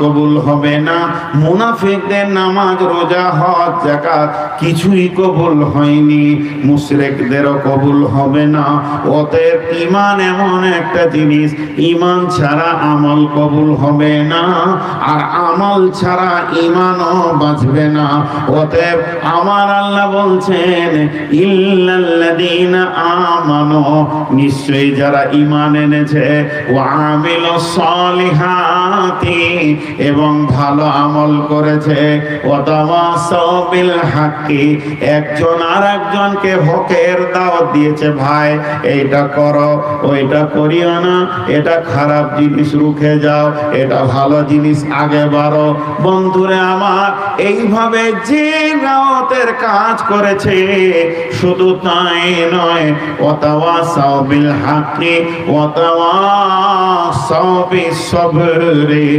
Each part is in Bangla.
কবুল হবে না। মুনাফিকদের নামাজ রোজা হজ যাকাত কিছুই কবুল হয়নি, মুশরিকদেরও কবুল হবে না। অতএব ঈমান এমন একটা জিনিস, ঈমান ছাড়া আমল কবুল হবে না, আর আমল ছাড়া ঈমানও বাঁচবে না। অতএব আমার আল্লাহ বলছেন ইল্লাল্লাযীনা আমানু, নিশ্চয়ই যারা ঈমান এনেছে, ওয়া আমিলুস সালিহাতি, এবং ভালো আমল করেছে, ওয়াতাওয়াসাউ বিল হাক্কি, একজন আরেকজনকে হকের দাওয়াত দিয়েছে, ভাই এইটা করো, ওইটা করিও না, এটা খারাপ জিনিস রুখে যাও, এটা ভালো জিনিস আগে বাড়ো। বন্ধুরে আমার, এইভাবে যে দাওয়াতের কাজ করেছে, শুধু তাই নয়, ওয়াতাওয়াসাউ বিল হাক্কি ওয়াতাওয়াসাউ বিস সাবরি,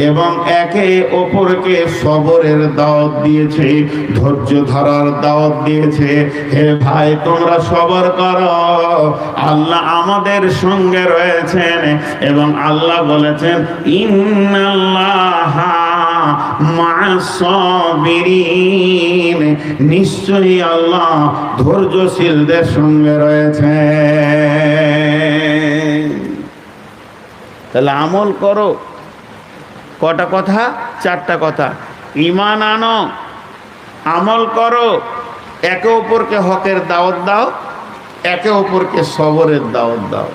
এবং একে অপরকে সবরের দাওয়াত দিয়েছে, ধৈর্য ধরার দাওয়াত দিয়েছে। হে ভাই, তোমরা সবর করো, আল্লাহ আমাদের সঙ্গে রয়েছেন। এবং আল্লাহ বলেছেন ইন্নাল্লাহা মা'আস সাবিরিন, নিশ্চয়ই আল্লাহ ধৈর্যশীলদের সঙ্গে রয়েছেন। তাহলে আমল করো, কটা কথা? চারটা কথা। ঈমান আনো, আমল করো, একে অপরকে হকের দাওয়াত দাও, একে অপরকে সবরের দাওয়াত দাও,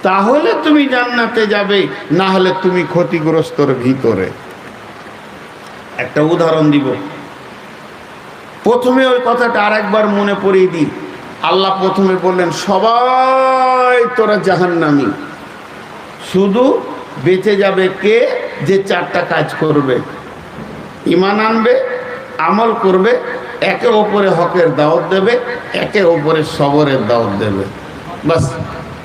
তাহলে তুমি জান্নাতে যাবে, না হলে তুমি ক্ষতিগ্রস্তর ভিতরে। একটা উদাহরণ দিব। প্রথমে ওই কথাটা আরেকবার মনে পড়িয়ে দিই। আল্লাহ প্রথমে বললেন সবাই তোরা জাহান্নামী, শুধু বেঁচে যাবে কে? যে চারটা কাজ করবে, ঈমান আনবে, আমল করবে, একে অপরে হকের দাওয়াত দেবে, একে অপরে সবরের দাওয়াত দেবে। বাস,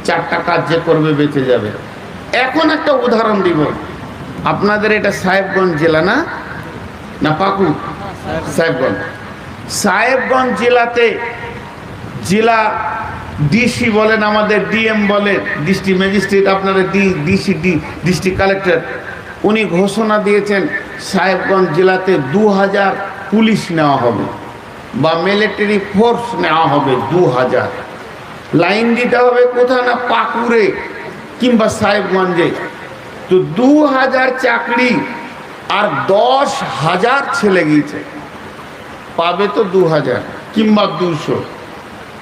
চারটা কাজ যে করবে বেঁচে যাবে। এখন একটা উদাহরণ দিব। আপনাদের এটা সাহেবগঞ্জ জেলা না? না পাকুড়? সাহেবগঞ্জ। সাহেবগঞ্জ জেলাতে জেলা ডিসি বলেন, আমাদের ডিএম বলেন, ডিস্ট্রিক্ট ম্যাজিস্ট্রেট, আপনারা ডিসি ডিস্ট্রিক্ট কালেক্টর, উনি ঘোষণা দিয়েছেন সাহেবগঞ্জ জেলাতে 2000 পুলিশ নেওয়া হবে বা মিলিটারি ফোর্স নেওয়া হবে। 2000 লাইন দিতে হবে কোথাও না, পাকুড়ে কিংবা সাহেবগঞ্জে। তো 2000 চাকরি আর 10,000 ছেলে গিয়েছে, পাবে তো 2000 কিংবা 200।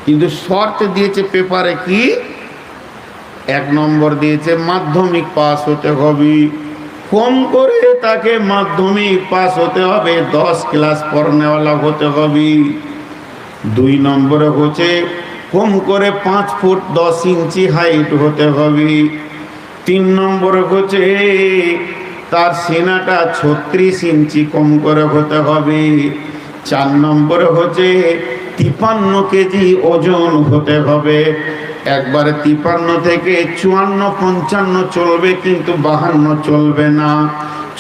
কিন্তু শর্ত দিয়েছে পেপারে কি? 1 নম্বর দিয়েছে মাধ্যমিক পাস হতে হবে, কম করে তাকে মাধ্যমিক পাস হতে হবে, 10 ক্লাস পড়নেওয়ালা হতে হবে। 2 নম্বরে হচ্ছে কম করে 5 ফুট 10 ইঞ্চি হাইট হতে হবে। 3 নম্বরে হচ্ছে তার সিনাটা 36 ইঞ্চি কম করে হতে হবে। 4 নম্বরে হচ্ছে 53 কেজি ওজন হতে হবে। একবারে 53 থেকে 54 55 চলবে, কিন্তু 52 চলবে না।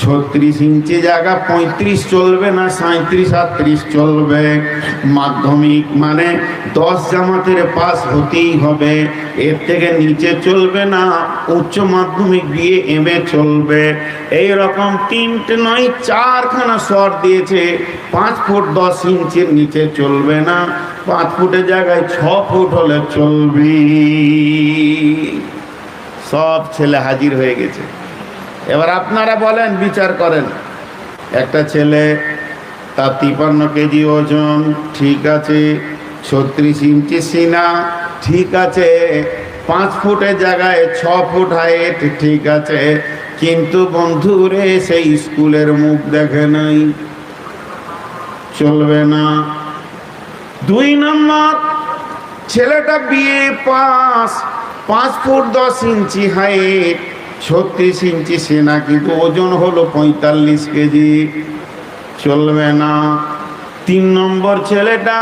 36 ইঞ্চি জায়গা 35 চলবে না, 37 38 চলবে। মাধ্যমিক মানে 10 জামাতের পাস হতেই হবে, এর থেকে নিচে চলবে না। উচ্চ মাধ্যমিক দিয়ে এমএ চলবে। এই রকম 3টে নয় 4খানা শর্ত দিয়েছে। 5 ফুট 10 ইঞ্চির নিচে চলবে না, 5 ফুটের জায়গায় 6 ফুট হলে চলবে। সব ছেলে হাজির হয়ে গেছে। এবার আপনারা বলেন, বিচার করেন। একটা ছেলে, তার 53 কেজি ওজন, ঠিক আছে, 36 ইঞ্চি সিনা, ঠিক আছে, 5 ফুটের জায়গায় 6 ফুট হাইট, ঠিক আছে, কিন্তু বন্ধুরে সেই স্কুলের মুখ দেখে নাই, চলবে না। 2 নম্বর, ছেলেটা বিএ পাস, 5 ফুট 10 ইঞ্চি হাইট, 36 ইঞ্চি সিনা, কিন্তু ওজন হলো 45 কেজি, চলবে না। 3 নম্বর ছেলেটা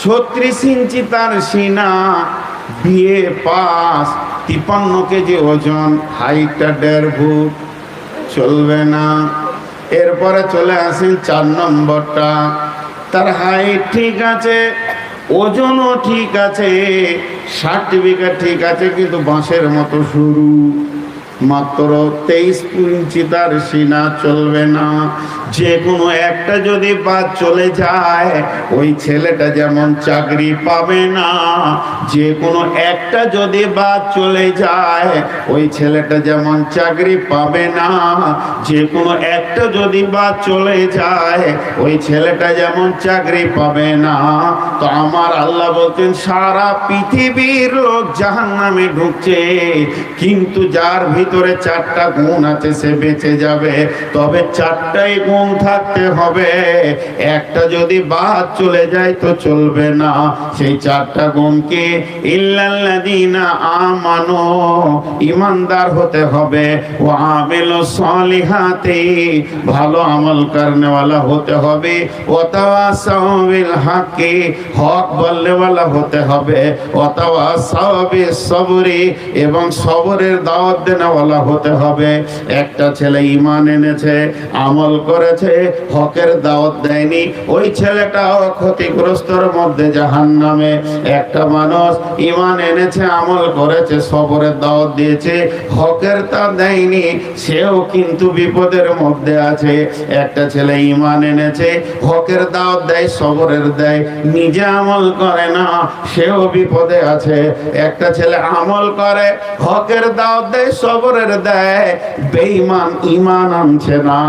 36 ইঞ্চি তার সিনা, বিএ পাস, 53 কেজি ওজন, হাইটটা 1.5 ফুট, চলবে না। এরপরে চলে আসেন 4 নম্বরটা, তার হাইট ঠিক আছে, ওজনও ঠিক আছে, সার্টিফিকেট ঠিক আছে, কিন্তু বাঁশের মতো সরু, মাত্র 23 ইঞ্চি তার সিনা চলবে না। যে কোনো একটা যদি বাদ চলে যায় ওই ছেলেটা যেমন চাকরি পাবে না, যে কোনো একটা যদি বাদ চলে যায় ওই ছেলেটা যেমন চাকরি পাবে না, যে কোনো একটা যদি বাদ চলে যায় ওই ছেলেটা যেমন চাকরি পাবে না। তো আমার আল্লাহ বলতেন সারা পৃথিবীর লোক জাহান্নামে ঢুকছে, কিন্তু যার ভিতরে 4টা গুণ আছে সে বেঁচে যাবে। তবে 4টাই গুণ থাকতে হবে, একটা যদি বাদ চলে যায় তো চলবে না। সেই 4টা গুণ কি? ইল্লাল্লাযীনা আমানু, ঈমানদার হতে হবে, ওয়া আমিলুস সালিহাতি, ভালো আমল করনেওয়ালা হতে হবে, ওয়া তাওয়াসাউ বিল হাক্কি, হক বলনেওয়ালা হতে হবে, ওয়া তাওয়াসাউ বিস সবরি, এবং সবরের দাওয়াত দেনেওয়ালা হতে হবে। একটা ছেলে ঈমান এনেছে, আমল করেছে, হকের দাওয়াত দেয়নি, ওই ছেলেটাও ক্ষতিগ্রস্তর মধ্যে জাহান্নামে। একটা মানুষ ঈমান এনেছে, আমল করেছে, সবরের দাওয়াত দিয়েছে, হকের তা দেয়নি, সেও কিন্তু বিপদের মধ্যে আছে। একটা ছেলে ঈমান এনেছে, হকের দাওয়াত দেয়, সবরের দেয়, নিজে আমল করে না, সেও বিপদে আছে। একটা ছেলে আমল করে, হকের দাওয়াত দেয়, সবরের দেয়, বেঈমান ঈমান আনছে না,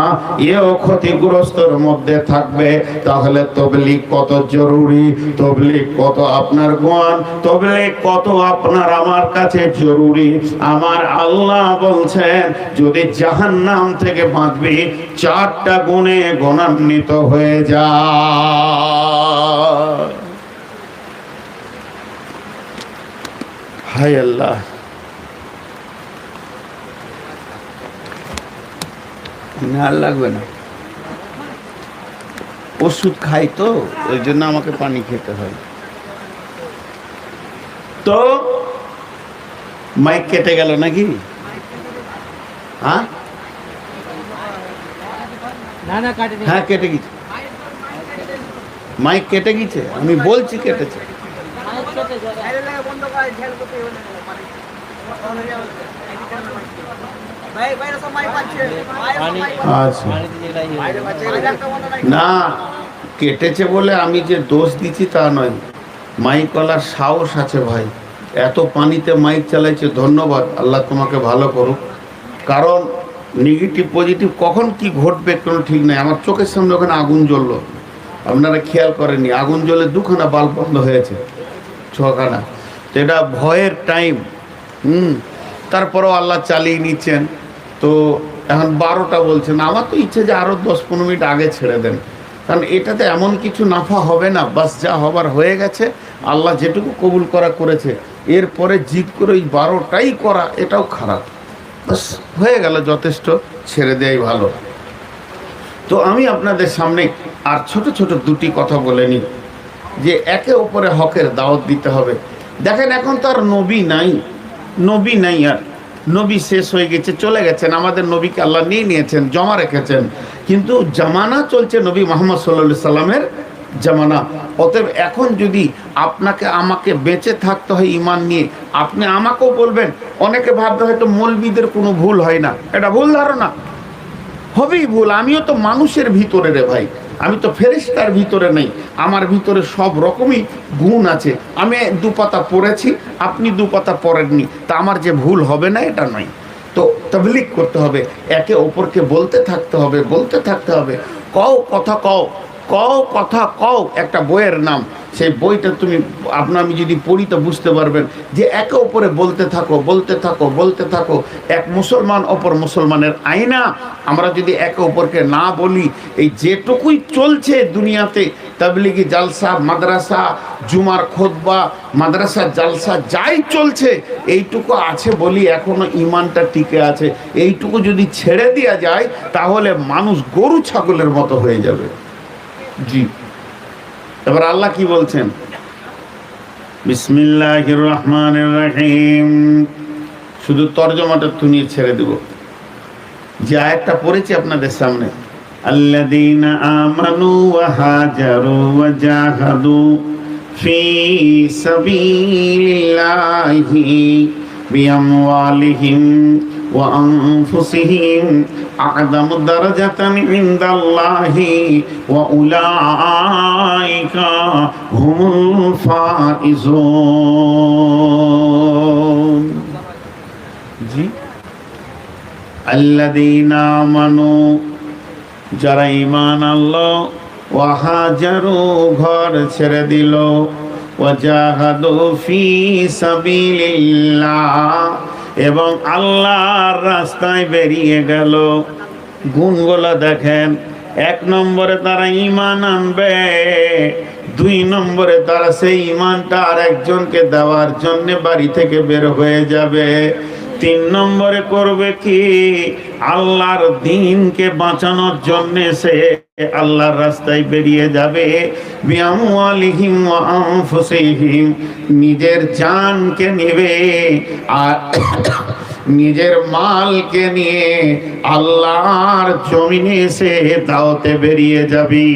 এও ক্ষতিগ্রস্তর মধ্যে থাকবে। তাহলে তাবলীগ কত জরুরি, তাবলীগ কত আপনার গুণ, তাবলীগ কত আপনার আমার কাছে জরুরি। আমার আল্লাহ বলছেন যদি জাহান্নাম থেকে বাঁচবি 4টা গুণে গুণান্বিত হয়ে যায়। হায় আল্লাহ, না লাগবে না, ওষুধ খাই তো ওই জন্য আমাকে পানি খেতে হয়। তো মাইক কেটে গেল নাকি? হ্যাঁ হ্যাঁ কেটে গেছে, মাইক কেটে গেছে, আমি বলছি কেটেছে। না কেটেছে বলে আমি যে দোষ দিচ্ছি তা নয়, মাইকওয়ালার সাহস আছে ভাই, এত পানিতে মাইক চালাইছে, ধন্যবাদ, আল্লাহ তোমাকে ভালো করুক। কারণ নেগেটিভ পজিটিভ কখন কি ঘটবে কোনো ঠিক নাই। আমার চোখের সামনে ওখানে আগুন জ্বললো, আপনারা খেয়াল করেননি, আগুন জ্বলে 2খানা বাল্ব বন্ধ হয়েছে, 6খানা। তো এটা ভয়ের টাইম, তারপরেও আল্লাহ চালিয়ে নিচ্ছেন। তো এখন 12টা বলছেন, আমার তো ইচ্ছে যে আরও 10-15 মিনিট আগে ছেড়ে দেন, কারণ এটাতে এমন কিছু নাফা হবে না, বাস যা হবার হয়ে গেছে, আল্লাহ যেটুকু কবুল করা করেছে, এরপরে জিদ করে ওই 12টাই করা এটাও খারাপ, বাস হয়ে গেল, যথেষ্ট, ছেড়ে দেয়াই ভালো। তো আমি আপনাদের সামনে আর ছোট ছোট 2টি কথা বলে নিই যে একে অপরে হকের দাওয়াত দিতে হবে। দেখেন এখন তো আর নবী নাই, নবী নাই, আর নবী শেষ হয়ে গেছে, চলে গেছেন, আমাদের নবীকে আল্লাহ নিয়ে নিয়েছেন, জমা রেখেছেন, কিন্তু জামানা চলছে নবী মুহাম্মদ সাল্লাল্লাহু আলাইহি সাল্লামের জামানা। অতএব এখন যদি আপনাকে আমাকে বেঁচে থাকতে হয় ঈমান নিয়ে, আপনি আমাকেও বলবেন, অনেকে ভাবতে হয়তো মৌলবীদের কোনো ভুল হয় না, এটা ভুল ধারণা, হবেই ভুল। আমিও তো মানুষের ভিতরে রে ভাই, আমি তো ফেরেশতার ভিতরে নেই, আমার ভিতরে সব রকমই গুণ আছে। আমি 2 পাতা পড়েছি, আপনি 2 পাতা পড়েননি, তা আমার যে ভুল হবে না এটা নয়। তো তাবলীগ করতে হবে, একে অপরকে বলতে থাকতে হবে, বলতে থাকতে হবে। কও কথা কও, কও কথা কও একটা বইয়ের নাম, সেই বইটা তুমি আমি যদি পড়ি তো বুঝতে পারবেন যে একে অপরে বলতে থাকো, বলতে থাকো, বলতে থাকো। এক মুসলমান অপর মুসলমানের আয়না। আমরা যদি একে অপরকে না বলি, এই যেটুকুই চলছে দুনিয়াতে, তাবলীগি জালসা, মাদ্রাসা, জুমার খুতবা, মাদ্রাসা জালসা যাই চলছে, এইটুকু আছে বলি এখনো ঈমানটা টিকে আছে। এইটুকু যদি ছেড়ে দেওয়া যায় তাহলে মানুষ গরু ছাগলের মতো হয়ে যাবে। জি, এবার আল্লাহ কি বলছেন? বিসমিল্লাহির রহমানির রহিম। শুধু তরজমাটা তুনিয়ে ছেড়ে দেব। যে আয়াতটা পড়েছি আপনাদের সামনে, আল্লাযীনা আমানু ওয়া হাজারু ওয়া জাহাদু ফি সাবিলিল্লাহি বিআমওয়ালিহিম ওয়া আনফুসিহিম আ'যামু দারাজাতান ইনদাল্লাহি ওয়া উলাইকা হুমুল ফাইজুন। জি, আল্লাযীনা আমানু, যারা ঈমান আনলো, ওয়া হাজারু, ঘর ছেড়ে দিল, ওয়া জাহাদু ফি সাবিলিল্লাহ, এবং আল্লাহর রাস্তায় বেরিয়ে গেল। গুণগুলো দেখেন, 1 নম্বরে তারা ঈমান আনবে, 2 নম্বরে তারা সেই ঈমানটা আর একজনকে দেওয়ার জন্য বাড়ি থেকে বের হয়ে যাবে, 3 নম্বরে করবে কি, আল্লাহর দ্বীনকে বাঁচানোর জন্য সে আল্লাহর রাস্তায় বেরিয়ে যাবে। বিআমওয়ালিহিম ওয়া আনফুসিহিম, নিজের জানকে নেবে আর নিজের মালকে নিয়ে আল্লাহর জমিনে সে দাওয়াতে বেরিয়ে যাবি।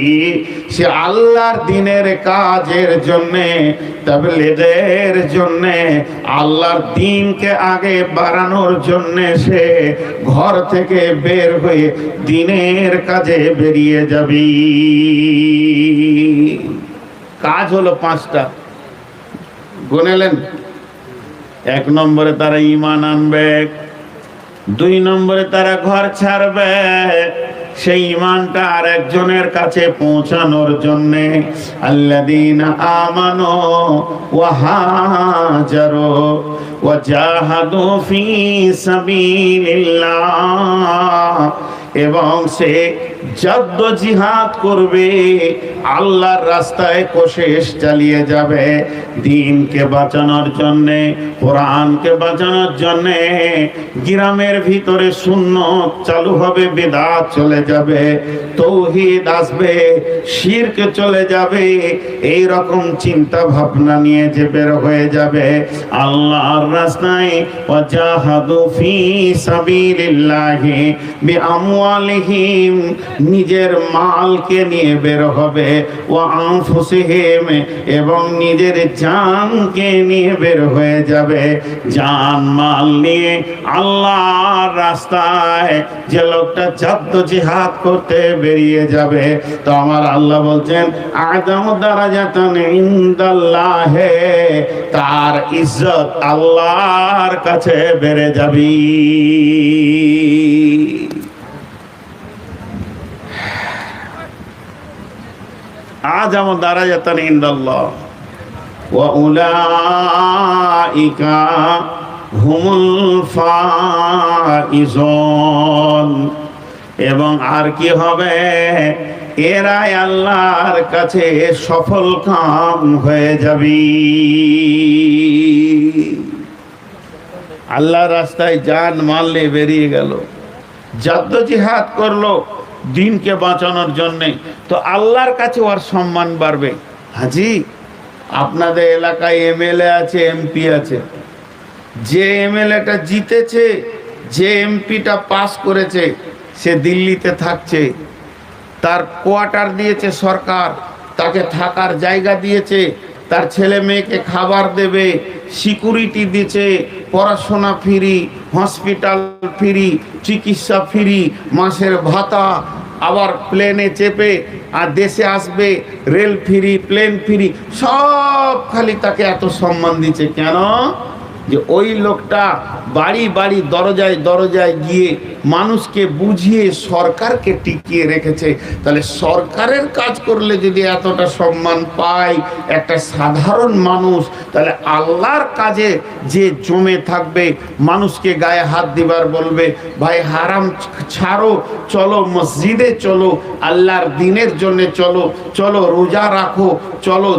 সে আল্লাহর দ্বীনের কাজের জন্যে, তাবলীগের জন্যে, আল্লাহর দ্বীনকে আগে বাড়ানোর জন্যে সে ঘর থেকে বের হয়ে দ্বীনের কাজে বেরিয়ে যাবি। কাজ হলো 5টা, গুনেলেন। 1 নম্বরে তারা ঈমান আনবে, 2 নম্বরে তারা ঘর ছাড়বে সেই ঈমানটা আর একজনের কাছে পৌঁছানোর জন্য। আল্লাযীনা আমানু ওয়া হাজারু ওয়া জাহাদু ফি সাবিলিল্লাহ, এবং সে জিহাদ করবে, আল্লাহর রাস্তায় কোশিশ চালিয়ে যাবে, দ্বীনকে বাঁচানোর জন্যে, কোরআনকে বাঁচানোর জন্যে। গ্রামের ভিতরে সুন্নত চালু হবে, বিদআত চলে যাবে, তৌহিদ আসবে, শিরক চলে যাবে। এই রকম চিন্তা ভাবনা নিয়ে যে বের হয়ে যাবে আল্লাহর রাস্তায়, ওয়া জাহাদু ফি সাবিলিল্লাহি বিআমওয়ালিহিম, নিজের মালকে নিয়ে বের হবে, ওয়া আনফুসিহিম, এবং নিজের জানকে নিয়ে বের হয়ে যাবে। জান মাল নিয়ে আল্লাহর রাস্তায় যে লোকটা জিহাদ করতে বেরিয়ে যাবে, তো আমার আল্লাহ বলছেন আ'যামু দারাজাতান ইনদাল্লাহ, তার ইজ্জত আল্লাহর কাছে বেড়ে যাবি। আ'যামু দারাজাতান ইনদাল্লাহ ওয়া উলাইকা হুমুল ফাইজুন, এবং আর কি হবে, এরাই আল্লাহর কাছে সফল কাম হয়ে যাবি। আল্লাহর রাস্তায় জান মাল নিয়ে বেরিয়ে গেল, জিহাদ করলো দ্বীনকে বাঁচানোর জন্যে, তো আল্লাহর কাছে ওর সম্মান বাড়বে। হাজি, আপনাদের এলাকায় এমএলএ আছে, এমপি আছে, যে এমএলএটা জিতেছে, যে এমপিটা পাস করেছে, সে দিল্লিতে থাকছে, তার কোয়ার্টার দিয়েছে সরকার, তাকে থাকার জায়গা দিয়েছে, তার ছেলে মেয়েকে খাবার দেবে, সিকিউরিটি দিচ্ছে, পড়াশোনা ফ্রি, হসপিটাল ফ্রি, চিকিৎসা ফ্রি, মাসের ভাতা, আবার প্লেনে চেপে আর দেশে আসবে, রেল ফ্রি, প্লেন ফ্রি, সব খালি তাকে এত সম্মান দিচ্ছে। কেন? যে ওই লোকটা বাড়ি বাড়ি দরজায় দরজায় গিয়ে মানুষকে বুঝিয়ে সরকারকে টিকিয়ে রেখেছে। তাহলে সরকারের কাজ করলে যদি এতটা সম্মান পায় একটা সাধারণ মানুষ, তাহলে আল্লাহর কাজে যে জমে থাকবে, মানুষকে গায়ে হাত দিবার বলবে, ভাই হারাম ছাড়ো, চলো মসজিদে চলো, আল্লাহর দ্বীনের জন্য চলো, চলো রোজা রাখো, চলো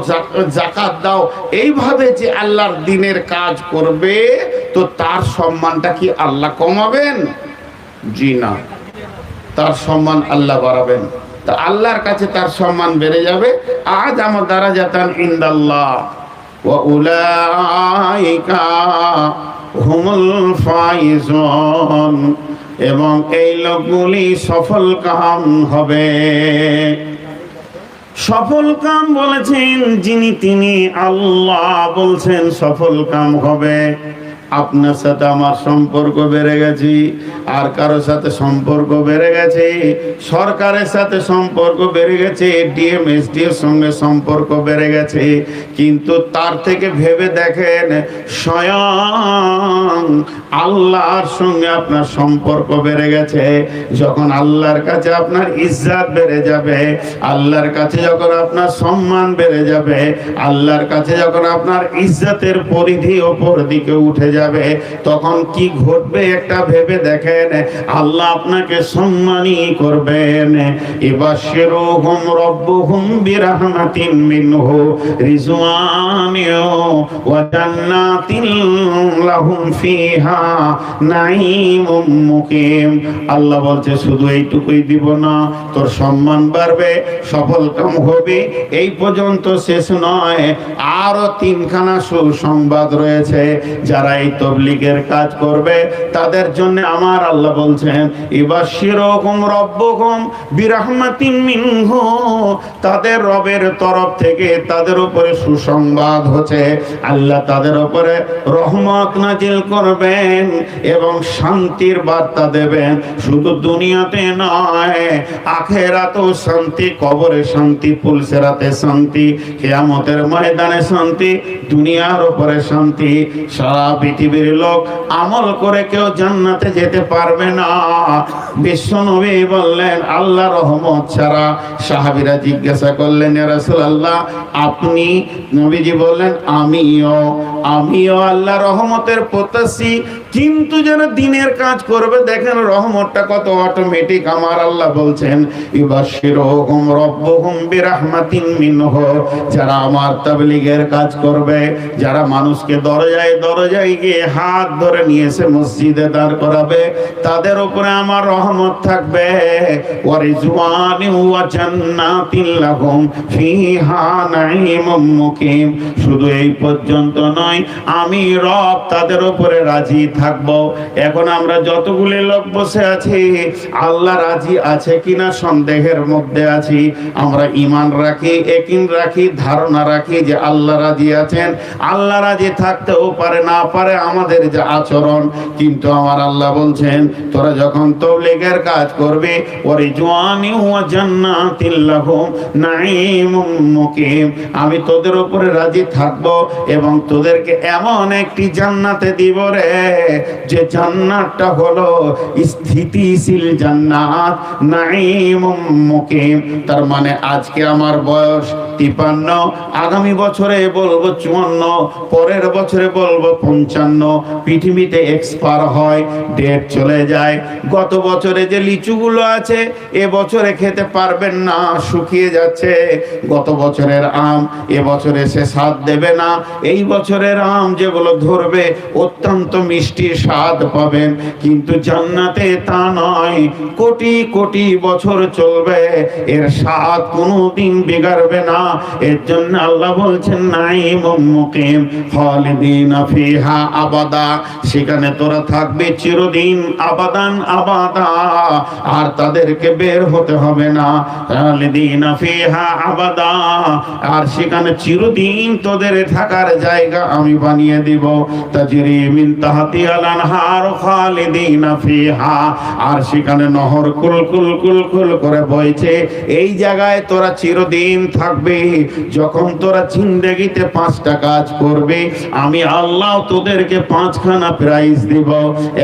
যাকাত দাও, এইভাবে যে আল্লাহর দ্বীনের কাজ করবে, তো তার সম্মানটা কি আল্লাহ কমাবেন? জি না, তার সম্মান আল্লাহ বাড়াবেন। তা আল্লাহর কাছে তার সম্মান বেড়ে যাবে। আ'যামু দারাজাতান ইনদাল্লাহ ওয়া উলাইকা হুমুল ফাইজুন, এবং এই লোকগুলি সফল কাম হবে। সফল কাম বলেছেন যিনি, তিনি আল্লাহ বলছেন সফল কাম হবে। আপনার সাথে আমার সম্পর্ক বেড়ে গেছে, আর কারোর সাথে সম্পর্ক বেড়ে গেছে, সরকারের সাথে সম্পর্ক বেড়ে গেছে, ডিএমএসডি এর সঙ্গে সম্পর্ক বেড়ে গেছে, কিন্তু তার থেকে ভেবে দেখেন স্বয়ং আল্লাহর সঙ্গে আপনার সম্পর্ক বেড়ে গেছে। যখন আল্লাহর কাছে আপনার ইজ্জত বেড়ে যাবে, আল্লাহর কাছে যখন আপনার সম্মান বেড়ে যাবে, আল্লাহর কাছে যখন আপনার ইজ্জতের পরিধি ওপর দিকে উঠে যাবে, তখন কি ঘটবে একটা ভেবে দেখেন। আল্লাহ আপনাকে সম্মানী করবেন। ইবাশশিরুহুম রাব্বুহুম বিরাহমাতিন মিনহু রিজওয়ানিন ওয়া জান্নাতিন লাহুম ফিহা নাঈমুম মুকিম। আল্লাহ বলছে শুধু এইটুকুই দিব না, তোর সম্মান বাড়বে, সফল কাম হবে। এই পর্যন্ত শেষ নয়, আরো তিনখানা সুসংবাদ রয়েছে। যারা এই তবলিগের কাজ করবে তাদের জন্য আমার আল্লাহ বলছেন ইবাশশিরুহুম রাব্বুহুম বিরাহমাতিন মিনহু, তাদের রবের তরফ থেকে তাদের উপরে সুসংবাদ হচ্ছে আল্লাহ তাদের উপরে রহমত নাজিল করবেন এবং শান্তির বার্তা দেবেন। শুধু দুনিয়াতে নয়, আখিরাতেও শান্তি, কবরে শান্তি, পুলসিরাতে শান্তি, কিয়ামতের ময়দানে শান্তি, দুনিয়ার উপরে শান্তি। সারা পৃথিবীর লোক আমল করে কেউ জান্নাতে যেতে পারবে না। বিশ্বনবী বললেন আল্লাহ রহমত ছাড়া। সাহাবীরা জিজ্ঞাসা করলেন ইয়া রাসূলুল্লাহ আপনি? নবীজি বললেন আমিও আল্লাহ রহমতের প্রত্যাশী, কিন্তু যারা দিনের কাজ করবে দেখেন রহমতটা কত অটোমেটিক। আমার আল্লাহ বলছেন ইবাশশিরুহুম রাব্বুহুম বিরাহমাতিন মিনহু, যারা আমার তাবলীগের কাজ করবে, যারা মানুষকে দরজায় দরজায় গিয়ে হাত ধরে নিয়ে এসে মসজিদে দাঁড় করাবে, তাদের উপরে আমার রহমত থাকবে। ওয়া রিজওয়ানিন ওয়া জান্নাতিন লাহুম ফিহা নাঈমুম মুকিম। শুধু এই পর্যন্ত নয়, আমি রব তাদের উপরে রাজি থাকবো। এখন আমরা যতগুলি লোক বসে আছি, আল্লাহ রাজি আছে কিনা সন্দেহের মধ্যে আছি। আমরা ঈমান রাখি, ইয়াকিন রাখি, ধারণা রাখি যে আল্লাহ রাজি আছেন। আল্লাহ রাজি থাকতেও পারে, না পারে আমাদের যে আচরণ। কিন্তু আমার আল্লাহ বলছেন তোরা যখন তাবলীগের কাজ করবে, ওয়ারিজওয়ানি ওয়া জান্নাতিল লাহুম নাঈমুম মুকিম, আমি তোদের উপরে রাজি থাকবো এবং তোদেরকে এমন একটি জান্নাতে দিব রে, যে জান্নাতটা হলো স্থিতিশীল জান্নাত, নাঈমুম মুকিম। তার মানে আজকে আমার বয়স 53, আগামী বছরে বলবো 54, পরের বছরে বলবো 55। পৃথিবীতে এক্সপায়ার হয়, ডেট চলে যায়। গত বছরে যে লিচুগুলো আছে এ বছরে খেতে পারবেন না, শুকিয়ে যাচ্ছে। গত বছরের আম এ বছরে সে স্বাদ দেবে না। এই বছরের আম যেগুলো ধরবে অত্যন্ত মিষ্টি স্বাদ পাবেন। কিন্তু জান্নাতে তা নয়, কোটি কোটি বছর চলবে, এর স্বাদ কোনোদিন বিগড়বে না। এর জন্য আল্লাহ বলছেন নাঈমুম মুকিম খালিদিনা ফিহা আবাদা, সেখানে তোরা থাকবে চিরদিন, আবাদান আবাদা, আর তাদেরকে বের হতে হবে না। খালিদিনা ফিহা আবাদা, আর সেখানে চিরদিন তোদের থাকার জায়গা আমি বানিয়ে দিব। তাজরি মিন তাহতিহাল আনহার খালিদিনা ফিহা, আর সেখানে নহর কুল কুল কুল কুল করে বইছে। এই জায়গায় তোরা চিরদিন থাকবে। যখন তোরা জিন্দেগিতে 5টা কাজ করবে, আমি আল্লাহ তোদেরকে 5খানা প্রাইজ দিব।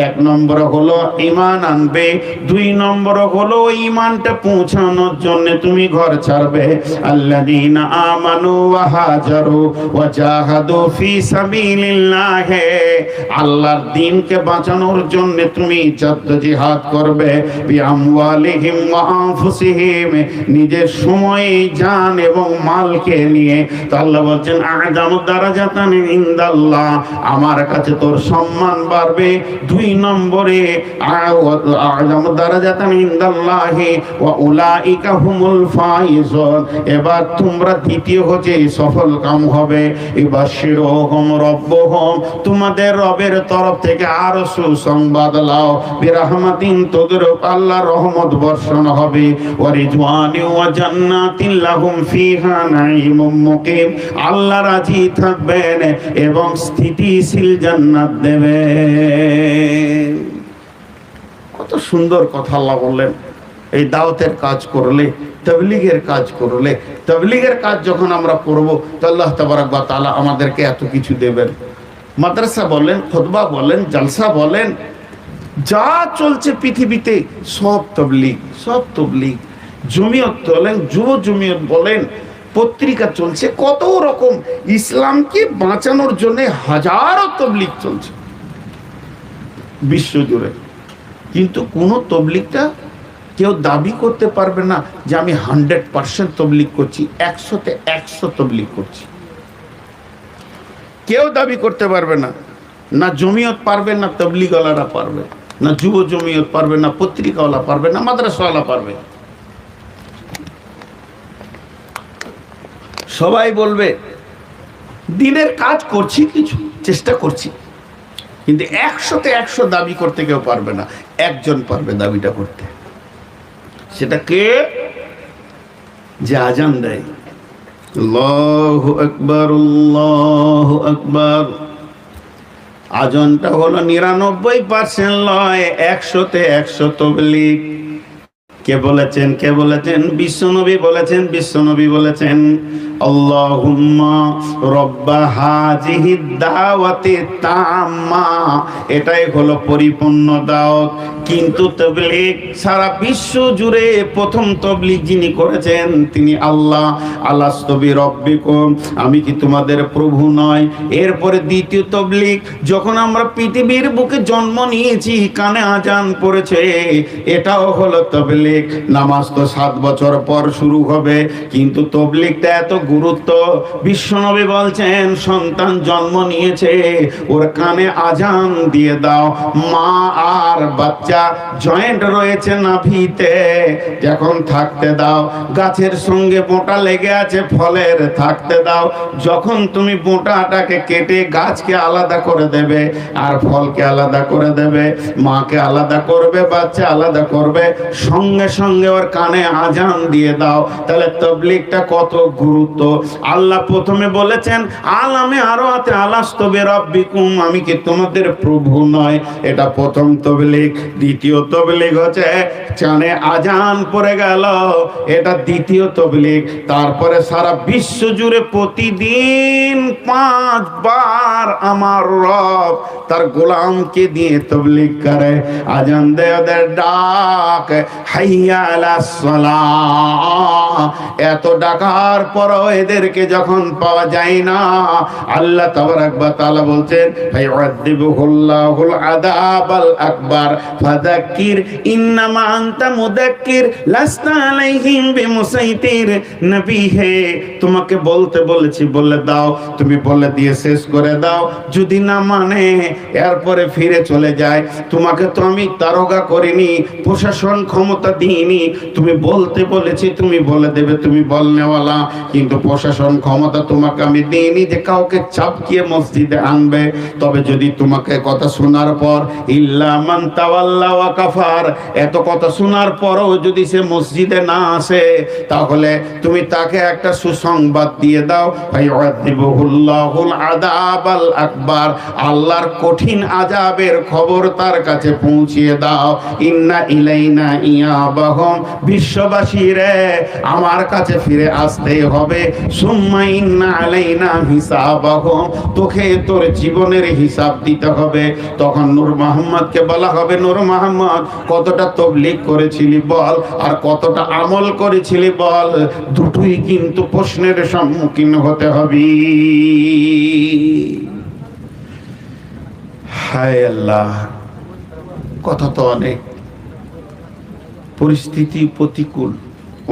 1 নম্বর হলো ঈমান আনবে, 2 নম্বর হলো ঈমানটা পৌঁছানোর জন্য তুমি ঘর ছাড়বে। আল্লাযীনা আমানু ওয়া হাজারু ওয়া জাহাদু ফি সাবিলিল্লাহ, আল্লাহর দ্বীনকে বাঁচানোর জন্য তুমি জিহাদ করবে। বিআমওয়ালিহিম ওয়া আনফুসিহিম, নিজের সময়, জান এবং মালকে নিয়ে। তো আল্লাহ বলছেন আ'যামু দারাজাতান ইনদাল্লাহ, আমার কাছে তোর সম্মান বাড়বে। 2 নম্বরে আ'যামু দারাজাতান ইনদাল্লাহি ওয়া উলাইকা হুমুল ফাইজুন, এবার তোমরা দ্বিতীয় হচ্ছে সফল কাম হবে। ইবাশশিরুহুম রাব্বুহুম, তোমাদের রবের তরফ থেকে আরো সুসংবাদ লাও, বিরহমাতিন তোদের আল্লাহ রহমত বর্ষণ হবে, ওয়া রিজওয়ানি ওয়া জান্নাতিন লাহুম ফিহা নাঈমুম মুকিম, আল্লাহ রাজি থাকবেন এবং স্থিতিশীল জান্নাত দেবেন। কত সুন্দর কথা আল্লাহ বললেন। এই দাওয়াতের কাজ করলে, তাবলীগের কাজ করলে, তাবলীগের কাজ যখন আমরা করব তো আল্লাহ তাবারক ওয়া তাআলা আমাদেরকে এত কিছু দেবেন। মাদ্রাসা বলেন, খুতবা বলেন, জলসা বলেন, যা চলছে পৃথিবীতে সব তাবলীগ, সব তাবলীগ। জমিয়ত বলেন, যুব জমিয়ত বলেন, পত্রিকা চলছে, কত রকম ইসলামকে বাঁচানোর জন্য হাজারো তাবলীগ চলছে বিশ্বজুড়ে। কিন্তু কোন তাবলীগটা কেউ দাবি করতে পারবে না যে আমি 100% তাবলীগ করছি, 100-তে 100 তাবলীগ করছি। কেউ দাবি করতে পারবে না, না জমিয়ত পারবে, না তাবলীগওয়ালারা পারবে, না যুব জমিয়ত পারবে, না পত্রিকাওয়ালা পারবে, না মাদ্রাসাওয়ালা পারবে। সবাই বলবে দিনের কাজ করছি, কিছু চেষ্টা করছি, কিন্তু 100-তে 100 দাবি করতে কেউ পারবে না। একজন পারবে দাবিটা করতে, সেটা কে? যে আজান দেয়, আল্লাহু আকবার, আল্লাহু আকবার। আজানটা হলো 99% লয়, 100-তে 100 তাবলীগ। কে বলেছেন? কে বলেছেন? বিশ্বনবী বলেছেন। বিশ্বনবী বলেছেন, আল্লাহুম্মা রব্বা হাযিহিদ দাওয়াতি তাম্মা, এটাই হলো পরিপূর্ণ দাওয়াত। কিন্তু তাবলীগ সারা বিশ্ব জুড়ে প্রথম তাবলীগ যিনি করেছেন তিনি আল্লাহ। আলাস্তু বিরাব্বিকুম, আমি কি তোমাদের প্রভু নয়? এরপরে দ্বিতীয় তাবলীগ, যখন আমরা পৃথিবীর বুকে জন্ম নিয়েছি কানে আজান পড়েছে, এটাও হলো তাবলীগ। নামাজ তো 7 বছর পর শুরু হবে, কিন্তু তাবলীগটা এত গুরুত্ব। বিশ্বনবী বলছেন সন্তান জন্ম নিয়েছে, ওর কানে আজান দিয়ে দাও। মা আর বাচ্চা জয়েন্ট রয়েছে নাভিতে, যখন থাকতে দাও। গাছের সঙ্গে বোঁটা লেগে আছে ফলের, থাকতে দাও। যখন তুমি বোঁটাটাকে কেটে গাছকে আলাদা করে দেবে আর ফলকে আলাদা করে দেবে, মাকে আলাদা করবে, বাচ্চা আলাদা করবে, সঙ্গে সঙ্গে ওর কানে আজান দিয়ে দাও। তাহলে তাবলীগটা কত গুরুত্ব। আল্লাহ প্রথমে বলেছেন আলামে আরাতে আলাস্তু বিরাব্বিকুম, আমি কি তোমাদের প্রভু নয়? এটা প্রথম তাবলীগ। দ্বিতীয় তাবলীগ হচ্ছে কানে আজান পড়ে গেল, এটা দ্বিতীয় তাবলীগ। তারপরে সারা বিশ্ব জুড়ে প্রতিদিন 5 বার আমার রব তার গোলামকে দিয়ে তাবলীগ করে। আজান দেয়, ওদের ডাক, হাইয়া আলাস সালাহ। এত ডাকার পরও এদেরকে যখন পাওয়া যায় না, আল্লাহ তাবারক ওয়া তাআলা বলছেন ফায়ুআযিবুহুল্লাহুল আযাবাল আকবার ফাযাক্কির ইন্নামা আনতা মুযাক্কির লাসতা আলাইহিম বিমুসাইতির। নবী হে, তোমাকে বলতে বলেছি, বলে দাও। তুমি বলে দিয়ে শেষ করে দাও। যদি না মানে এরপরে ফিরে চলে যায়। তোমাকে তো আমি দারোগা করিনি, প্রশাসন ক্ষমতা দিইনি। তুমি বলতে বলেছি, তুমি বলে দেবে, তুমি বলনেওয়ালা, কিন্তু প্রশাসন ক্ষমতা তোমাকে আমি দিইনি যে কাউকে চাপকিয়ে মসজিদে আনবে। তবে যদি তোমাকে কথা শোনার পর ইল্লা মান তাওয়াল্লা ওয়া কাফার, এত কথা শোনার পরও যদি সে মসজিদে না আসে, তাহলে তুমি তাকে একটা সুসংবাদ দিয়ে দাও, ফায়ুআযিবুহুল্লাহুল আযাবাল আকবার, আল্লাহর কঠিন আযাবের খবর তার কাছে পৌঁছিয়ে দাও। ইন্না ইলাইনা ইয়াবাহুম, বিশ্ববাসী রে আমার কাছে ফিরে আসতেই হবে। সুম্মা ইন্না আলাইনা হিসাবাহুম, তোকে তোর জীবনের হিসাব দিতে হবে। তখন নূর মুহাম্মদকে বলা হবে, নূর মুহাম্মদ কতটা তাবলীগ করেছিলি বল, আর কতটা আমল করেছিলি বল। দুটোই কিন্তু প্রশ্নের সম্মুখীন হতে হবে। হায় আল্লাহ, কথা তো অনেক, পরিস্থিতি প্রতিকূল,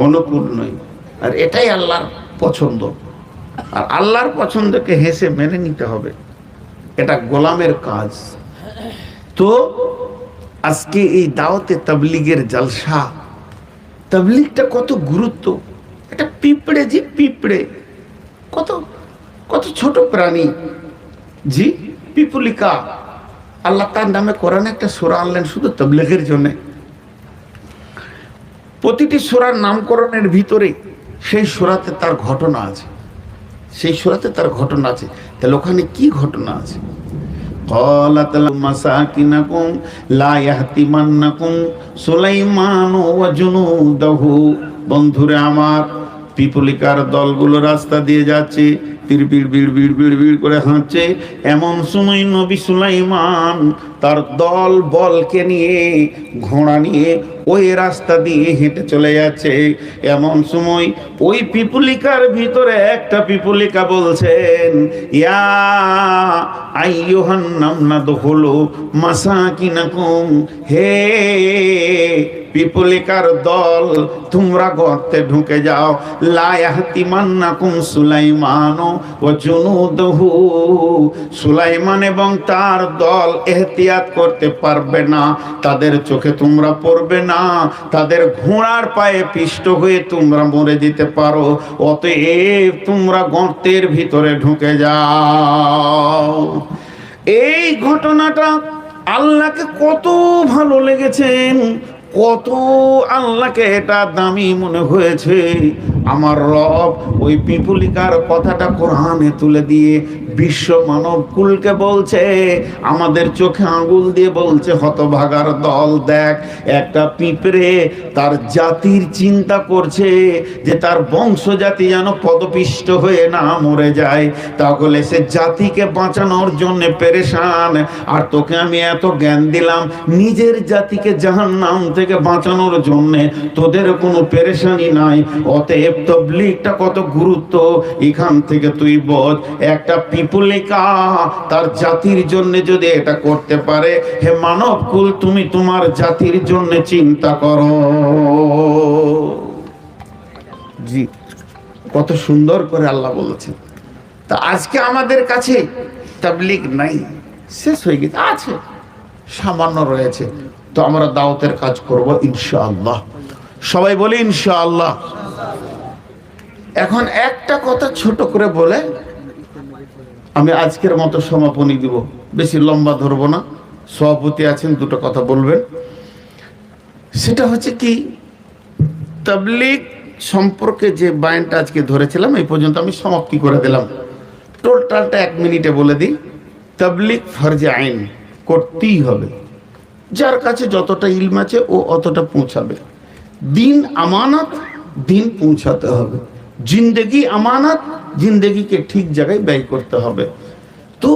অনুকূল নয়। আর এটাই আল্লাহর পছন্দ, আর আল্লাহর পছন্দকে হেসে মেনে নিতে হবে। এটা গোলামের কাজ। তো আজকে এই দাওয়াতে তাবলীগের জলসা, তাবলীগটা কত গুরুত্ব। এটা পিঁপড়ে, জি পিঁপড়ে, কত কত ছোট প্রাণী, জি পিপুলিকা, আল্লাহ তার নামে কোরআনে একটা সূরা আনলেন শুধু তাবলীগের জন্য। প্রতিটি সূরার নামকরণের ভিতরে সেই সূরাতে তার ঘটনা আছে, সেই সূরাতে তার ঘটনা আছে। তাহলে ওখানে কি ঘটনা আছে? قالت مساكنكم لا يهتمنكم سليمان وجنوده। বন্ধুরে আমার, পিপলিকার দলগুলো রাস্তা দিয়ে যাচ্ছে, বিড় বিড় করে হাঁটছে। এমন সময় নবী সুলাইমান তার দল বলকে নিয়ে, ঘোড়া নিয়ে ওই রাস্তা দিয়ে হেঁটে চলে যাচ্ছে। এমন সময় ওই পিপলিকার ভিতরে একটা পিপলিকা বলছেন, ইয়া আইয়ুহান নামনাদখুলু মাসাকিনাকুম, হে পিপলিকার দল, তোমরা গর্তে ঢুকে যাও। লা ইয়াহতিমান্নাকুম সুলাইমান ওয়া জুনুদুহু, সুলাইমান এবং তার দল এহতিয়াত করতে পারবে না, তাদের চোখে তোমরা পড়বে না, তাদের ঘোড়ার পায়ে পিষ্ট হয়ে তোমরা মরে যেতে পারো। অতএব তোমরা গর্তের ভিতরে ঢুকে যাও। এই ঘটনাটা আল্লাহকে কত ভালো লেগেছেন, কত আল্লাহকে এটা দামি মনে হয়েছে। আমার রব ওই পিপুলিকার কথাটা কোরআনে তুলে দিয়ে বিশ্ব মানব কুলকে বলছে, আমাদের চোখে আঙ্গুল দিয়ে বলছে, হতভাগার দল, দেখ একটা পিঁপড়ে তার জাতির চিন্তা করছে যে তার বংশ জাতি যেন পদপিষ্ট হয়ে না মরে যায়, তাহলে সে জাতিকে বাঁচানোর জন্য পেরেশান। আর তোকে আমি এত জ্ঞান দিলাম নিজের জাতিকে জাহান্নাম থেকে বাঁচানোর জন্য, তোদের কোনো পেরেশানি নাই। অতএব তাবলীগটা কত গুরুত্ব এখান থেকে তুই বোঝ। একটা পিপলিকা তার জাতির জন্য যদি এটা করতে পারে, হে মানব কুল, তুমি তোমার জাতির জন্য চিন্তা করো। জি, কত সুন্দর করে আল্লাহ বলেছেন। তা আজকে আমাদের কাছে তাবলীগ নাই, শেষ হয়ে গেছে, আছে সামান্য রয়েছে। তো আমরা দাওয়াতের কাজ করব ইনশাআল্লাহ। সবাই বলি ইনশাআল্লাহ। এখন একটা কথা ছোট করে বলে আমি আজকের মতো সমাপনী দিব, বেশি লম্বা ধরবো না। সভাপতি আছেন, দুটো কথা বলবেন। সেটা হচ্ছে কি, তাবলীগ সম্পর্কে যে বায়ানটা আজকে ধরেছিলাম এই পর্যন্ত আমি সমাপ্তি করে দিলাম। টোটালটা 1 মিনিটে বলে দিই। তাবলীগ ফরজে আইন, করতেই হবে। যার কাছে যতটা ইলম আছে ও অতটা পৌঁছাবে। দিন আমানত, দিন পৌঁছাতে হবে। জিন্দেগি আমানত, জিন্দেগিকে ঠিক জায়গায় ব্যয় করতে হবে। তো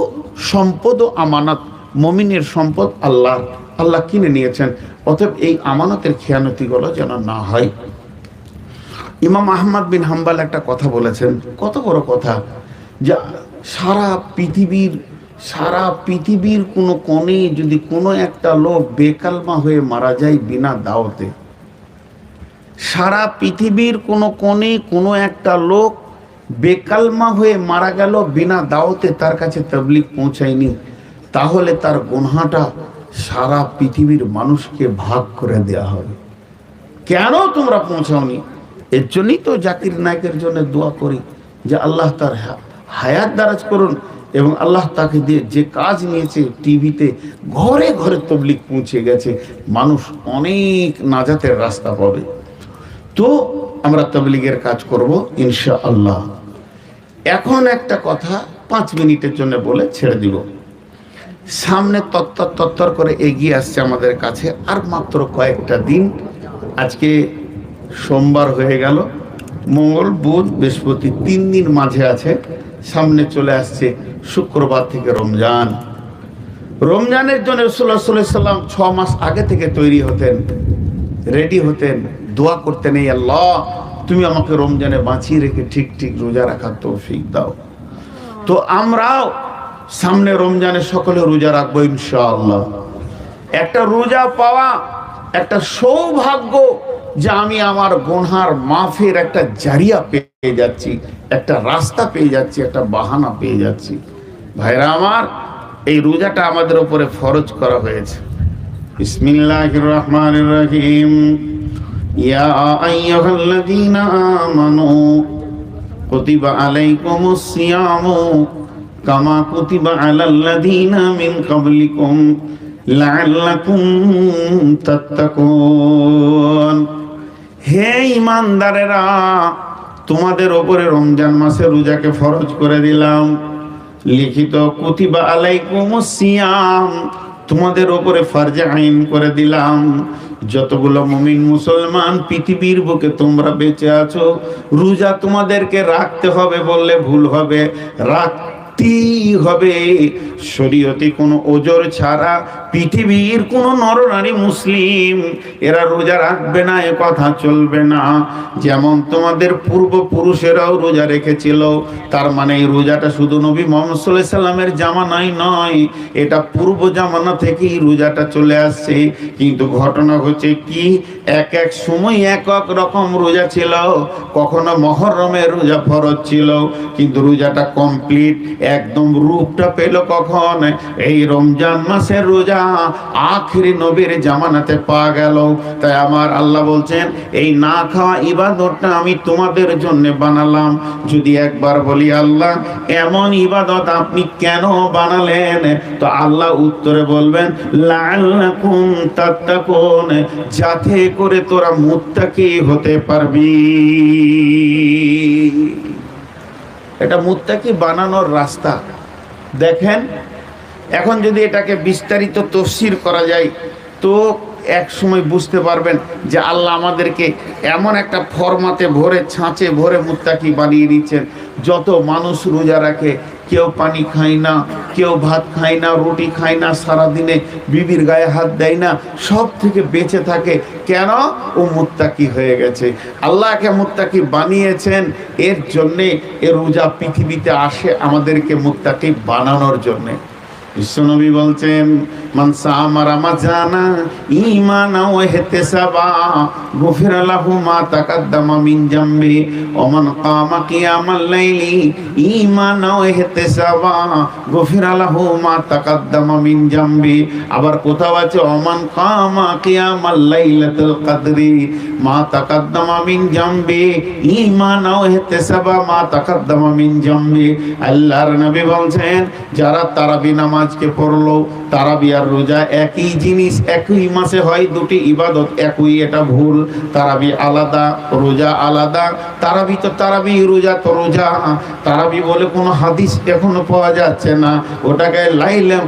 সম্পদ ও আমানত, মুমিনের সম্পদ আল্লাহ, আল্লাহ কিনে নিয়েছেন। অতএব এই আমানতের খেয়ানতিগুলো যেন না হয়। ইমাম আহমদ বিন হাম্বল একটা কথা বলেছেন, কত বড় কথা, যে সারা পৃথিবীর কোনো কোণে যদি কোনো একটা লোক বেকালমা হয়ে মারা যায় বিনা দাওয়াতে, সারা পৃথিবীর কোনো কোণে কোনো একটা লোক বেকালমা হয়ে মারা গেল বিনা দাওয়াতে, তার কাছে তাবলীগ পৌঁছায়নি, তাহলে তার গুনাহটা সারা পৃথিবীর মানুষকে ভাগ করে দেয়া হবে। কেন তোমরা পৌঁছাওনি? এর জন্যই তো জাকির নায়কের জন্য দোয়া করি যে আল্লাহ তার হায়াত দারাজ করুন, এবং আল্লাহ তাকে দিয়ে যে কাজ নিয়েছে, টিভিতে ঘরে ঘরে তাবলীগ পৌঁছে গেছে, মানুষ অনেক নাজাতের রাস্তা পাবে। তো আমরা তাবলীগের কাজ করব ইনশাআল্লাহ। এখন একটা কথা 5 মিনিটের জন্য বলে ছেড়ে দিব। সামনে তত্তর করে এগিয়ে আসছে আমাদের কাছে আর মাত্র কয়েকটা দিন। আজকে সোমবার হয়ে গেল, মঙ্গল, বুধ, বৃহস্পতি, 3 দিন মাঝে আছে। সামনে চলে আসছে শুক্রবার থেকে রমজান। রমজানের জন্য রাসূলুল্লাহ সাল্লাল্লাহু আলাইহি ওয়াসাল্লাম 6 মাস আগে থেকে তৈরি হতেন, রেডি হতেন, দোয়া করতেন, এই আল্লাহ তুমি আমাকে রমজানে বাঁচিয়ে রেখে ঠিক ঠিক রোজা রাখার তৌফিক দাও। তো আমরাও সামনে রমজানে সকলে রোজা রাখবো ইনশাআল্লাহ। একটা রোজা পাওয়া একটা সৌভাগ্য, যে আমি আমার গুনহার মাফের একটা জারিয়া পেয়ে যাচ্ছি, একটা রাস্তা পেয়ে যাচ্ছি, একটা বাহানা পেয়ে যাচ্ছি। ভাইরা আমার, এই রোজাটা আমাদের উপরে ফরজ করা হয়েছে। বিসমিল্লাহির রহমানির রহিম। ইয়া আইয়ুহাল্লাযীনা আমানু কুতিবা আলাইকুমুস সিয়ামু কামা কুতিবা আলাল্লাযীনা মিন ক্বাবলিকুম লাআল্লাকুম তাত্তাকুন। হে ঈমানদারেরা, তোমাদের উপরে রমজান মাসে রোজাকে ফরজ করে দিলাম। লিখিত কুতিবা আলাইকুমুস সিয়াম, তোমাদের উপরে ফরজে আইন করে দিলাম। যতগুলো মুমিন মুসলমান পৃথিবীর বুকে তোমরা বেঁচে আছো, রোজা তোমাদেরকে রাখতে হবে বললে ভুল হবে, রাখতেই হবে। শরীয়তে কোনো ওজর ছাড়া পৃথিবীর কোনো নরনারী মুসলিম এরা রোজা রাখবে না, এ কথা চলবে না। যেমন তোমাদের পূর্বপুরুষেরাও রোজা রেখেছিল, তার মানে এই রোজাটা শুধু নবী মুহাম্মদ সাল্লাল্লাহু আলাইহি সাল্লামের জামানায় নয়, এটা পূর্ব জামানা থেকেই রোজাটা চলে আসছে। কিন্তু ঘটনা হচ্ছে কি, এক এক সময় এক এক রকম রোজা ছিল। কখনো মুহররমের রোজা ফরজ ছিল, কিন্তু রোজাটা কমপ্লিট একদম রূপটা পেল কখন, এই রমজান মাসের রোজা আখিরি নবীর জামানাতে পাওয়া গেল। তাই আমার আল্লাহ বলছেন, এই না খাওয়া ইবাদতটা আমি তোমাদের জন্য বানালাম। যদি একবার বলি আল্লাহ এমন ইবাদত আপনি কেন বানালেন, তো আল্লাহ উত্তরে বলবেন লাআল্লাকুম তাত্তাকুন, যাতে করে তোরা মুত্তাকি হতে পারবি। এটা মুত্তাকি বানানোর রাস্তা। দেখেন, এখন যদি এটাকে বিস্তারিত তাফসীর করা যায় তো এক সময় বুঝতে পারবেন যে আল্লাহ আমাদেরকে এমন একটা ফরমাতে ভরে, ছাঁচে ভরে মুত্তাকি বানিয়ে দিচ্ছেন। যত মানুষ রোজা রাখে, কেউ পানি খায় না, কেউ ভাত খায় না, রুটি খায় না, সারাদিনে বিবির গায়ে হাত দেয় না, সব থেকে বেঁচে থাকে। কেন? ও মুত্তাকি হয়ে গেছে। আল্লাহকে মুত্তাকি বানিয়েছেন, এর জন্যে এ রোজা পৃথিবীতে আসে আমাদেরকে মুত্তাকি বানানোর জন্যে। বিশ্বনবী বলছেন, মান সামা রমাজানা ঈমানান ওয়া ইহতিসাবা গুফিরা লাহু মা তাকাদ্দামা মিন জামবি ওয়া মান কামা কিয়ামাল লাইলি ঈমানান ওয়া ইহতিসাবা গুফিরা লাহু মা তাকাদ্দামা মিন জামবি। আবার কোথাও আছে ওয়া মান কামা কিয়ামাল লাইলাতুল কদরি মা তাকাদ্দামা মিন জামবি ঈমানান ওয়া ইহতিসাবা মা তাকাদ্দামা মিন জামবি। আল্লাহর নবী বলছেন, যারা তারাবি নামাজকে পড়লো, তারাবি আর রোজা একই জিনিস, একই মাসে হয় দুটি ইবাদত, একই, এটা ভুল। তারাবি আলাদা, রোজা আলাদা। তারাবি তো তারাবি, রোজা তো রোজা। তারাবি বলে কোনো হাদিস এখনো পাওয়া যাচ্ছে না, ওটাকে লাইলাম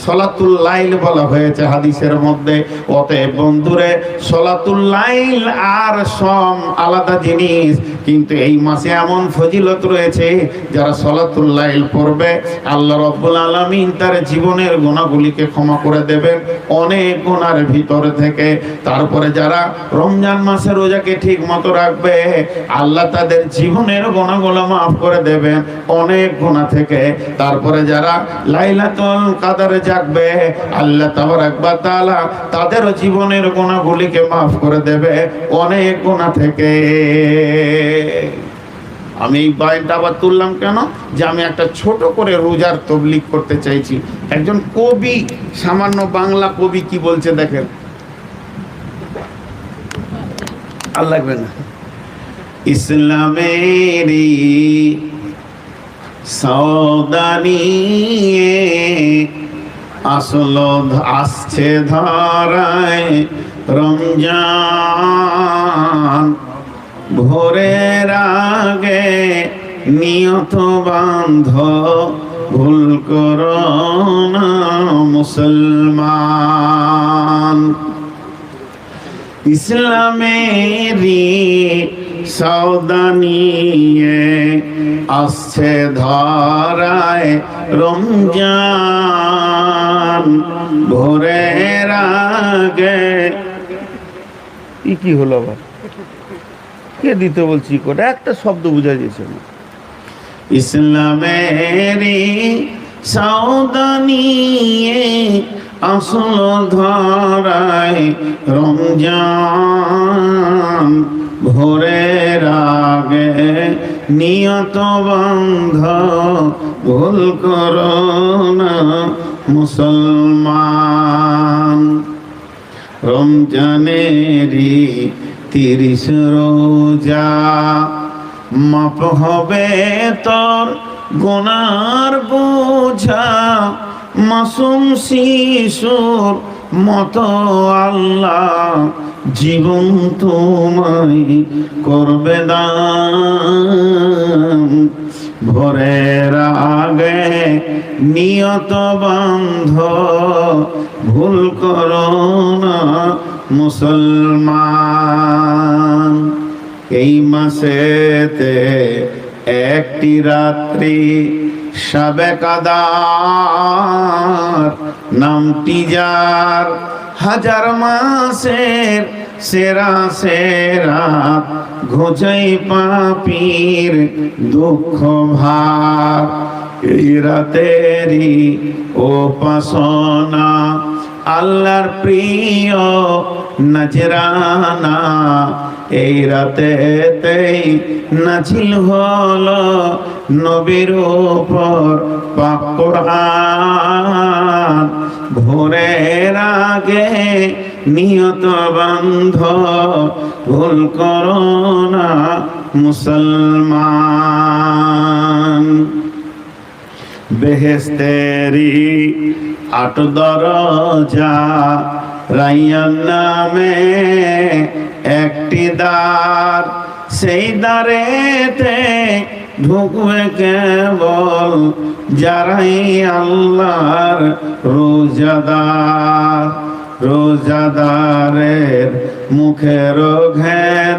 সলাতুল লাইল বলা হয়েছে হাদিসের মধ্যে। অতএব বন্ধুরে, সলাতুল লাইল আর সম আলাদা জিনিস, কিন্তু এই মাসে এমন ফজিলত রয়েছে, যারা সলাতুল লাইল পড়বে আল্লাহ রাব্বুল আলামিন তার জীবনের গুনাহগুলিকে ক্ষমা করে দেবেন অনেক গুনার ভিতর থেকে। তারপরে যারা রমজান মাসে রোজাকে ঠিক মতো রাখবে, আল্লাহ তাদের জীবনের গুনাহগুলো মাফ করে দেবেন অনেক গুনাহ থেকে। তারপরে যারা লাইলাতুল কদরে জাগবে, আল্লাহ তাবারক ওয়া তাআলা তাদের জীবনের গুনাহগুলিকে মাফ করে দেবে অনেক গুনাহ থেকে। আমি এই বয়ানটা আবার তুললাম কেন, যে আমি একটা ছোট করে রোজার তবলিগ করতে চাইছি। একজন কবি, সামান্য বাংলা কবি কি বলছে দেখেন, আর লাগবে না। ইসলামেরই সওদানি আসলো আসছে ধরায় রমজান, ভোরের আগে নিয়ত বান্ধ ভুল করো না মুসলমান। ইসলামেরই সওদা নিয়ে আসছে ধরায় রমজান, ভোরের আগে। কি হলো আবার, কে দিতে বলছি কোটা, একটা শব্দ বোঝা যাচ্ছে না। ইসলামেরই সওদা নিয়ে আসলো ধরায় রমজান, ভোরের আগে নিয়ত বন্ধ ভুল করো না মুসলমান। রমজানেরই 30 রোজা মাপ হবে তোর গোনার বোঝা মাসুম শিশুর মতো আল্লাহ জীবন তোমায় করবে দান। ভোরের আগে নিয়ত বান্ধ ভুল করো না মুসলমান। এই মাসেতে একটি রাত্রি শবে কদর নামটি যার হাজার মাসের সেরা সেরা ঘোচাই পাপীর দুঃখ ভার। এই রাতেরই উপাসনা আল্লাহর প্রিয় নজরানা। এই রাতেতেই নাজিল হলো নবীর উপর পাক কোরআন। ভোরের আগে নিয়ত বান্ধ ভুল করো না মুসলমান। বেহেশতেরি 8 দরজা রাইয়ান নামে একটি দ্বার। সেই দ্বারেতে ঢুকবে কেবল যারাই আল্লাহর রোজাদার। রোজাদারের মুখের ঘ্যান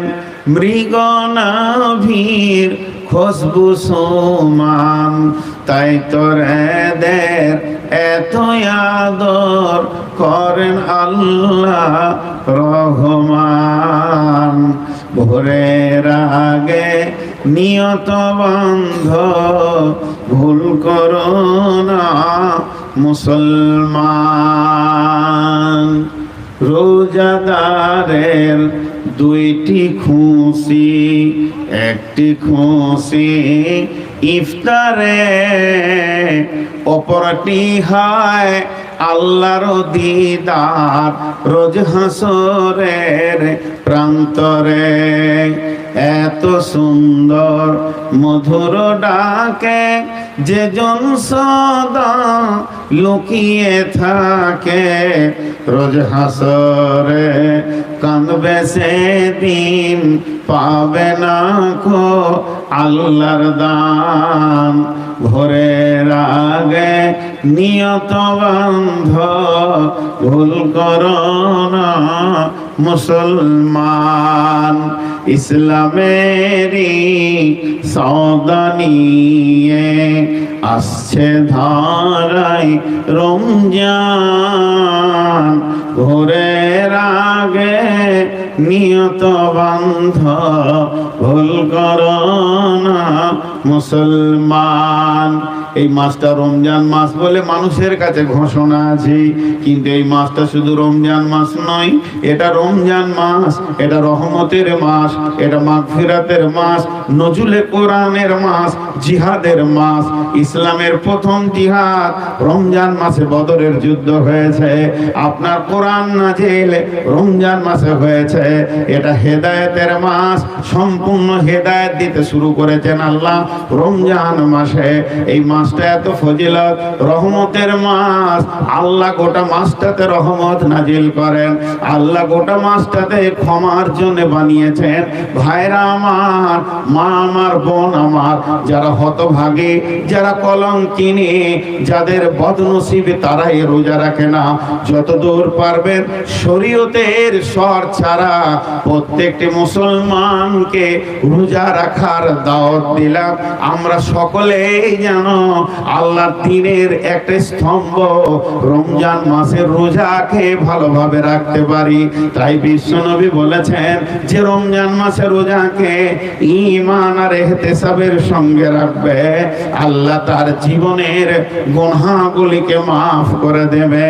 মৃগ নাভির খুশবু সমান। তাই তোর এদের এত আদর করেন আল্লাহ রহমান। ভোরের আগে নিয়ত বান্ধ ভুল করো না মুসলমান। রোজাদারের 2টি খুশি, একটি খুশি ইফতারে, অপরটি হয় আল্লাহর দিদার রোজ হাসরের প্রান্তরে। এত সুন্দর মধুর ডাকে যে জন সদা লুকিয়ে থাকে, রোজ হাসরে কাঁদবে সেদিন পাবে না কো আল্লাহর দান। ভোরের আগে নিয়ত বান্ধ ভুল করো না মুসলমান। ইসলামেরই সওদা নিয়ে আসছে ধারায় রমজান। ভোরের আগে নিয়ত বান্ধ ভুল করো না মুসলমান। এই মাসটা রমজান মাস বলে মানুষের কাছে ঘোষণা আছে, কিন্তু এই মাসটা শুধু রমজান মাস নয়, এটা রমজান মাস, এটা রহমতের মাস, এটা মাগফিরাতের মাস, নজুলে কোরআনের মাস, জিহাদের মাস। ইসলামের প্রথম জিহাদ রমজান মাসে বদরের যুদ্ধ হয়েছে। আপনার কোরআন নাজিল রমজান মাসে হয়েছে। এটা হেদায়েতের মাস, সম্পূর্ণ হেদায়েত দিতে শুরু করেছেন আল্লাহ রমজান মাসে। এই মাসটা এত ফজিলত, রহমতের মাস। আল্লাহ গোটা মাসটাতে রহমত নাজিল করেন, আল্লাহ গোটা মাসটাতে ক্ষমার জন্য বানিয়েছেন। ভাইরা আমার, মা আমার, বোন আমার, যারা হতভাগী, যারা কলঙ্কিনী, যাদের বদনসিবে তারাই রোজা রাখে না, যতদূর পারবেন শরীয়তের শর ছাড়া প্রত্যেকটি মুসলমানকে রোজা রাখার দাওয়াত দিলাম। আমরা সকলেই যেন আল্লাহর দ্বীনের একটা স্তম্ভ রমজান মাসের রোজাকে ভালোভাবে রাখতে পারি। তাই বিশ্বনবী বলেছেন যে রমজান মাসের রোজাকে ঈমান আর ইহতিসাবের সঙ্গে রাখবে, আল্লাহ তার জীবনের গুনাহগুলিকে মাফ করে দেবে।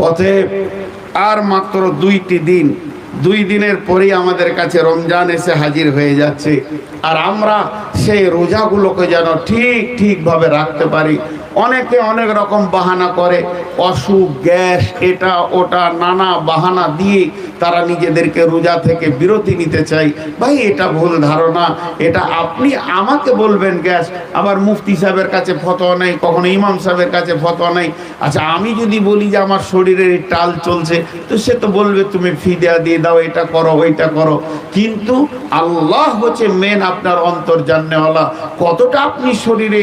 অতএব আর মাত্র 2টি দিন, 2 দিনের পরেই আমাদের কাছে রমজান এসে হাজির হয়ে যাচ্ছে। আর আমরা সেই রোজাগুলোকে যেন ঠিকভাবে রাখতে পারি। অনেকে অনেক রকম বাহানা করে, অসুখ, গ্যাস, এটা ওটা নানা বাহানা দিয়ে তারা নিজেদেরকে রোজা থেকে বিরতি নিতে চায়। ভাই এটা ভুল ধারণা। এটা আপনি আমাকে বলবেন গ্যাস, আবার মুফতি সাহেবের কাছে ফতোয়া নেই, কখনো ইমাম সাহেবের কাছে ফতোয়া নেই। আচ্ছা আমি যদি বলি যে আমার শরীরের টাল চলছে, তো সে তো বলবে তুমি ফিদিয়া দিয়ে দাও, এটা করো ওইটা করো। কিন্তু আল্লাহ হচ্ছে মেন আপনার অন্তর জানেওয়ালা। কতটা আপনি শরীরে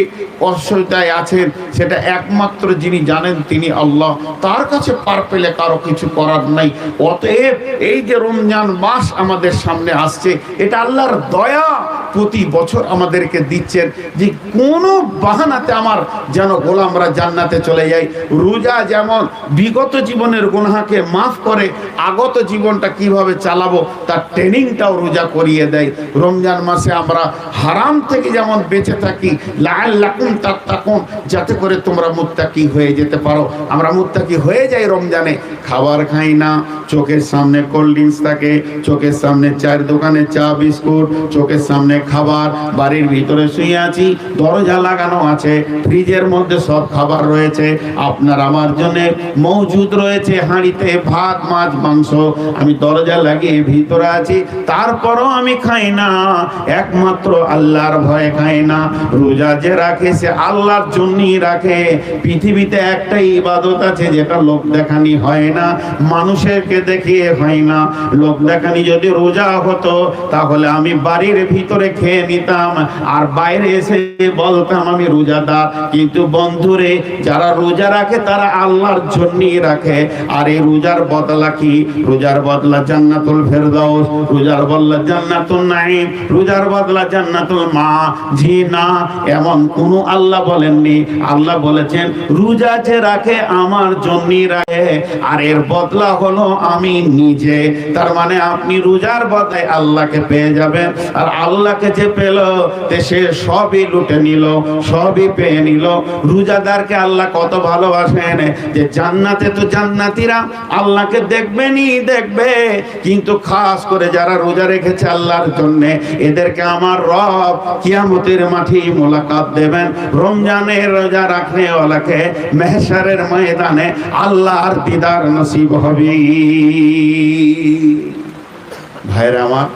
অসুবিধায় আছেন সেটা একমাত্র যিনি জানেন তিনি আল্লাহ। তার কাছে পার পেলে কারো কিছু করার নাই। অতএব এই যে রমজান মাস আমাদের সামনে আসছে, এটা আল্লাহর দয়া, প্রতি বছর আমাদেরকে দিচ্ছেন যে কোনো বাহানাতে আমার যেন গোলামরা জান্নাতে চলে যায়। রোজা যেমন বিগত জীবনের গুনাহকে মাফ করে, আগত জীবনটা কিভাবে চালাবো তার ট্রেনিংটাও রোজা করিয়ে দেয়। রমজান মাসে আমরা হারাম থেকে যেমন বেঁচে থাকি, লাআল্লাকুম তাত্তাকুন, যাতে করে তোমরা মুত্তাকি হয়ে যেতে পারো। আমরা মুত্তাকি হয়ে যাই রমজানে। খাবার খাই না, চোখের সামনে কোল্ড ড্রিঙ্কস থাকে, চোখের সামনে চায়ের দোকানে চা বিস্কুট, চোখের সামনে খাবার, বাড়ির ভিতরে শুয়ে আছি, দরজা লাগানো আছে, ফ্রিজের মধ্যে সব খাবার রয়েছে, আপনার আমার জন্য মজুদ রয়েছে, হাঁড়িতে ভাত, মাছ, মাংস, আমি দরজা লাগিয়ে ভিতরে আছি, তারপরও আমি খাই না। একমাত্র আল্লাহর ভয়ে খাই না। রোজা যে রাখে সে আল্লাহর জন্যই রাখে। পৃথিবীতে একটাই ইবাদত আছে যেটা লোক দেখানি হয় না, মানুষেরকে দেখিয়ে হয় না। লোক দেখানি যদি রোজা হতো তাহলে আমি বাড়ির ভিতরে খেয়ে নিতাম আর বাইরে এসে বলতাম আমি রোজাদার। কিন্তু বন্ধুরে, যারা রোজা রাখে তারা আল্লাহর জন্যই রাখে। আর এই রোজার বদলা কি? রোজার বদলা জান্নাতুল ফেরদাউস, রোজার বদলা জান্নাতুল নাঈম, রোজার বদলা জান্নাতুল মা। জি না, এমন কোন আল্লাহ বলেননি। আল্লাহ বলেছেন রোজা যে রাখে আমার জন্যই রাখে, আর এর বদলা হলো আমি নিজে। তার মানে আপনি রোজার বদলায় আল্লাহকে পেয়ে যাবেন। আর আল্লাহকে যে পেল সে সবই লুটে নিল, সবই পেয়ে নিল। রোজাদারকে আল্লাহ কত ভালোবাসেন যে জান্নাতে তো জান্নাতীরা আল্লাহকে দেখবেনই দেখবে, কিন্তু খাস করে যারা রোজা রেখেছে আল্লাহর জন্য, এদেরকে আমার রব কিয়ামতের মাঠে মোলাকাত দেবেন। রমজানের রোজা রাখনে ওয়ালাকে মেহশারের ময়দানে আল্লাহর দিদার নসিব হবে। ভাইরা আমার,